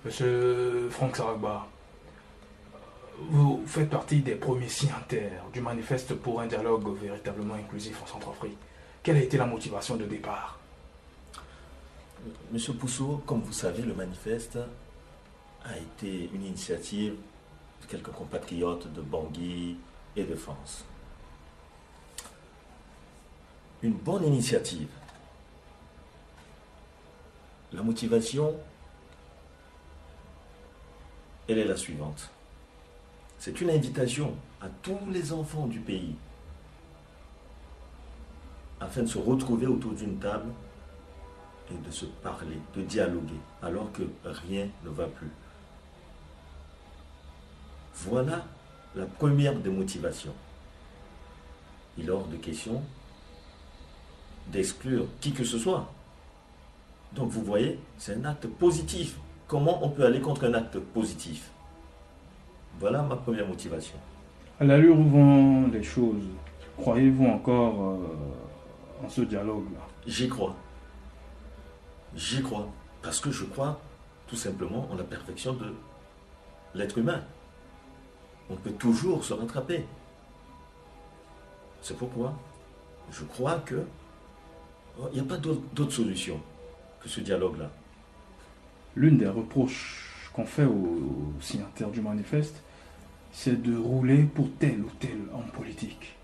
Monsieur Franck Saragba, vous faites partie des premiers signataires du manifeste pour un dialogue véritablement inclusif en Centrafrique. Quelle a été la motivation de départ? Monsieur Pouceau, comme vous savez, le manifeste a été une initiative de quelques compatriotes de Bangui et de France. Une bonne initiative. La motivation, elle est la suivante. C'est une invitation à tous les enfants du pays afin de se retrouver autour d'une table et de se parler, de dialoguer, alors que rien ne va plus. Voilà la première des motivations. Il est hors de question d'exclure qui que ce soit. Donc vous voyez, c'est un acte positif. Comment on peut aller contre un acte positif? Voilà ma première motivation. À l'allure où vont les choses, croyez-vous encore en ce dialogue-là? J'y crois. J'y crois. Parce que je crois tout simplement en la perfection de l'être humain. On peut toujours se rattraper. C'est pourquoi je crois que il n'y a pas d'autre solution que ce dialogue-là. L'une des reproches qu'on fait aux signataires du manifeste, c'est de rouler pour tel ou tel homme politique.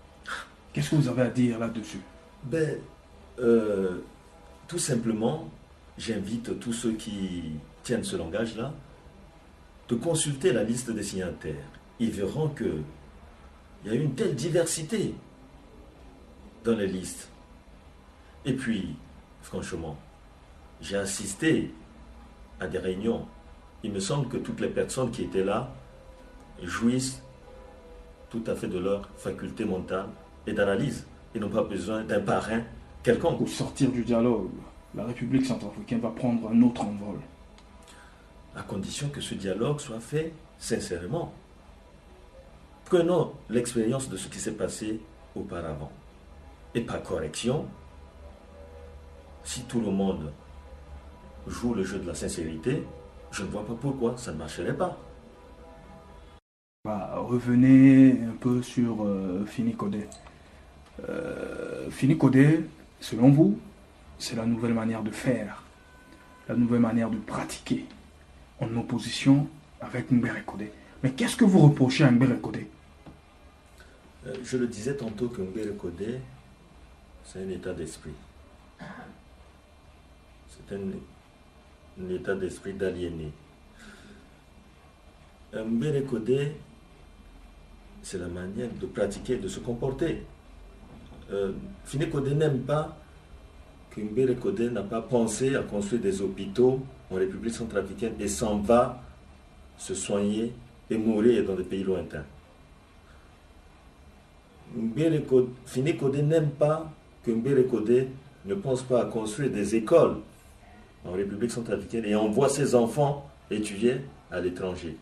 Qu'est-ce que vous avez à dire là-dessus? Ben, tout simplement, j'invite tous ceux qui tiennent ce langage-là de consulter la liste des signataires. Ils verront qu'il y a une telle diversité dans les listes. Et puis, franchement, j'ai assisté à des réunions. Il me semble que toutes les personnes qui étaient là jouissent tout à fait de leur faculté mentale et d'analyse. Ils n'ont pas besoin d'un parrain quelconque. Au sortir du dialogue, la République centrafricaine va prendre un autre envol. À condition que ce dialogue soit fait sincèrement. Prenons l'expérience de ce qui s'est passé auparavant. Et par correction, si tout le monde joue le jeu de la sincérité, je ne vois pas pourquoi ça ne marcherait pas. Revenez un peu sur Fini Kodé. Fini Kodé, selon vous, c'est la nouvelle manière de faire, la nouvelle manière de pratiquer, en opposition avec Mbere Kodé. Mais qu'est-ce que vous reprochez à Mbere Kodé? Je le disais tantôt que Mbere Kodé, c'est un état d'esprit. C'est un état d'esprit d'aliéné. Mbere Kodé, c'est la manière de pratiquer, de se comporter. Fini Kodé n'aime pas que Mbere Kodé n'a pas pensé à construire des hôpitaux en République centrafricaine et s'en va se soigner et mourir dans des pays lointains. Fini Kodé n'aime pas que Mbere Kodé ne pense pas à construire des écoles en République centrafricaine et envoie ses enfants étudier à l'étranger.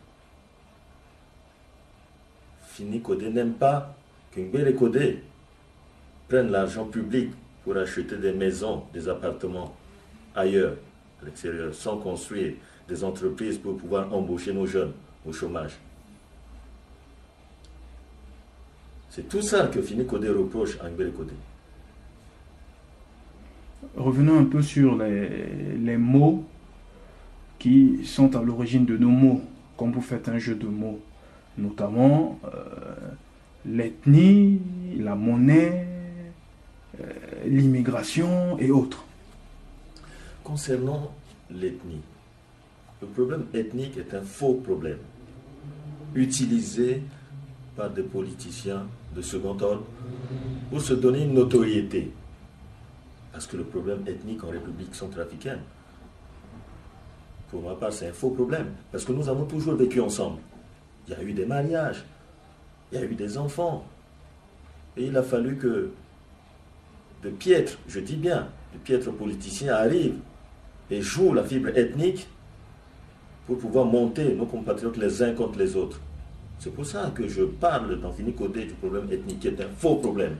Fini Kodé n'aime pas que Mbere Kodé prenne l'argent public pour acheter des maisons, des appartements ailleurs, à l'extérieur, sans construire des entreprises pour pouvoir embaucher nos jeunes au chômage. C'est tout ça que Fini Kodé reproche à Mbere Kodé. Revenons un peu sur les mots qui sont à l'origine de nos mots, comme vous faites un jeu de mots, notamment l'ethnie, la monnaie, l'immigration et autres. Concernant l'ethnie, le problème ethnique est un faux problème, utilisé par des politiciens de second ordre pour se donner une notoriété. Parce que le problème ethnique en République centrafricaine, pour ma part, c'est un faux problème. Parce que nous avons toujours vécu ensemble. Il y a eu des mariages, il y a eu des enfants. Et il a fallu que de piètres, je dis bien, de piètres politiciens arrivent et jouent la fibre ethnique pour pouvoir monter nos compatriotes les uns contre les autres. C'est pour ça que je parle dans Fini Kodé du problème ethnique, qui est un faux problème.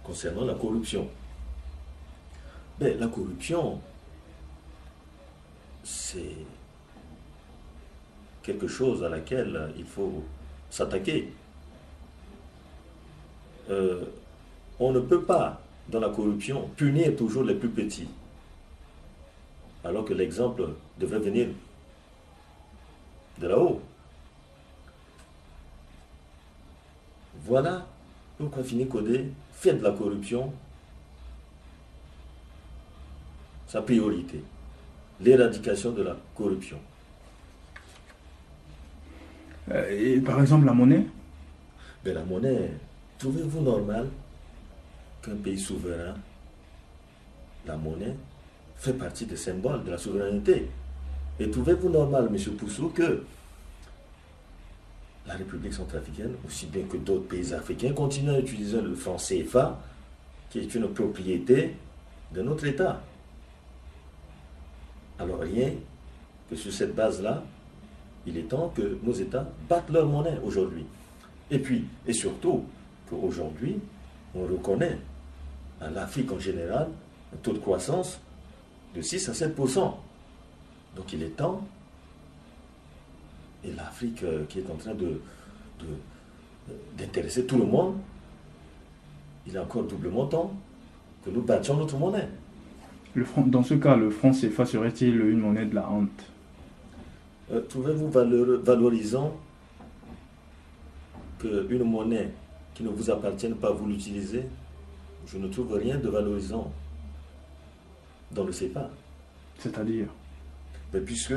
Concernant la corruption. Ben, la corruption, c'est quelque chose à laquelle il faut s'attaquer. On ne peut pas, dans la corruption, punir toujours les plus petits, alors que l'exemple devrait venir de là-haut. Voilà pourquoi Fini Kodé fait de la corruption sa priorité, l'éradication de la corruption. Et par exemple, la monnaie? Mais la monnaie, trouvez-vous normal qu'un pays souverain, la monnaie, fait partie des symboles de la souveraineté? Et trouvez-vous normal, M. Poussou, que la République centrafricaine, aussi bien que d'autres pays africains, continuent à utiliser le franc CFA, qui est une propriété de notre État? Alors rien que sur cette base-là, il est temps que nos États battent leur monnaie aujourd'hui. Et puis, et surtout, qu'aujourd'hui, on reconnaît à l'Afrique en général un taux de croissance de 6 à 7%. Donc il est temps, et l'Afrique qui est en train d'intéresser tout le monde, il est encore doublement temps que nous battions notre monnaie. Dans ce cas, le franc CFA serait-il une monnaie de la honte? Trouvez-vous valorisant qu'une monnaie qui ne vous appartienne pas, vous l'utilisez? Je ne trouve rien de valorisant dans le CFA. C'est-à-dire? Mais puisque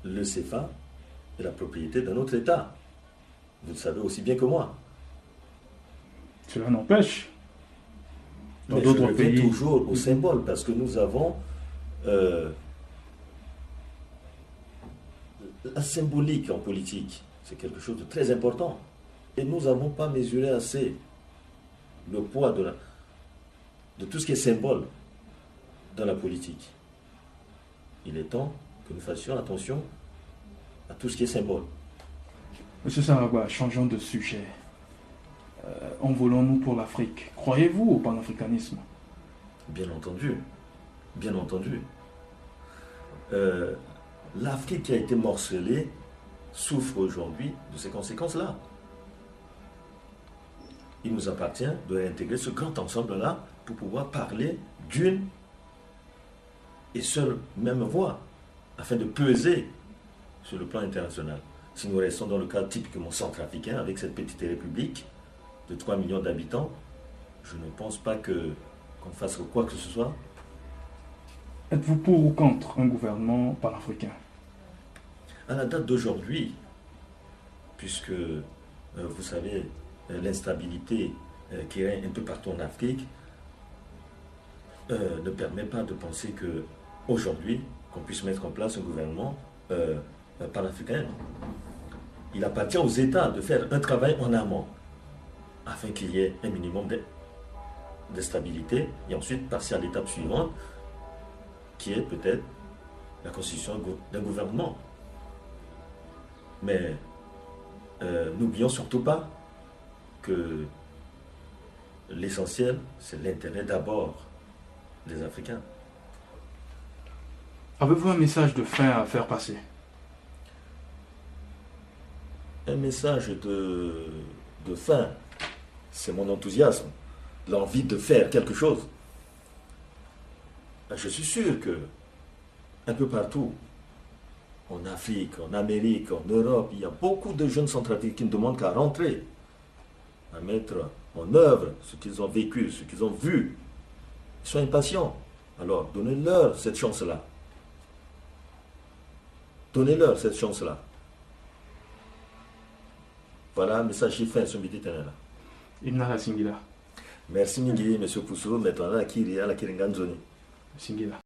le CFA est la propriété d'un autre État. Vous le savez aussi bien que moi. Cela n'empêche. Dans Mais d'autres je pays. reviens toujours au symbole, parce que nous avons la symbolique en politique. C'est quelque chose de très important. Et nous n'avons pas mesuré assez le poids de tout ce qui est symbole dans la politique. Il est temps que nous fassions attention à tout ce qui est symbole. Monsieur Saragba, changeons de sujet. Envolons-nous pour l'Afrique. Croyez-vous au panafricanisme? Bien entendu. Bien entendu. L'Afrique qui a été morcelée souffre aujourd'hui de ces conséquences-là. Il nous appartient de réintégrer ce grand ensemble-là pour pouvoir parler d'une et seule même voix, afin de peser sur le plan international. Si nous restons dans le cadre typiquement centrafricain, avec cette petite république de 3 millions d'habitants, je ne pense pas qu'on fasse quoi que ce soit. Êtes-vous pour ou contre un gouvernement panafricain? À la date d'aujourd'hui, puisque vous savez, l'instabilité qui règne un peu partout en Afrique ne permet pas de penser que aujourd'hui qu'on puisse mettre en place un gouvernement panafricain. Il appartient aux États de faire un travail en amont afin qu'il y ait un minimum de stabilité et ensuite passer à l'étape suivante qui est peut-être la constitution d'un gouvernement. Mais n'oublions surtout pas que l'essentiel, c'est l'intérêt d'abord des Africains. Avez-vous un message de fin à faire passer? Un message de fin, c'est mon enthousiasme, l'envie de faire quelque chose. Je suis sûr que un peu partout, en Afrique, en Amérique, en Europe, il y a beaucoup de jeunes centrafricains qui ne demandent qu'à rentrer, à mettre en œuvre ce qu'ils ont vécu, ce qu'ils ont vu. Ils sont impatients. Alors, donnez-leur cette chance-là. Donnez-leur cette chance-là. Voilà un message qui fait ce midi là. Imna Singila. Merci Mingi, M. Poussou, maintenant à Kiri, à la Kiringanzoni. Singila.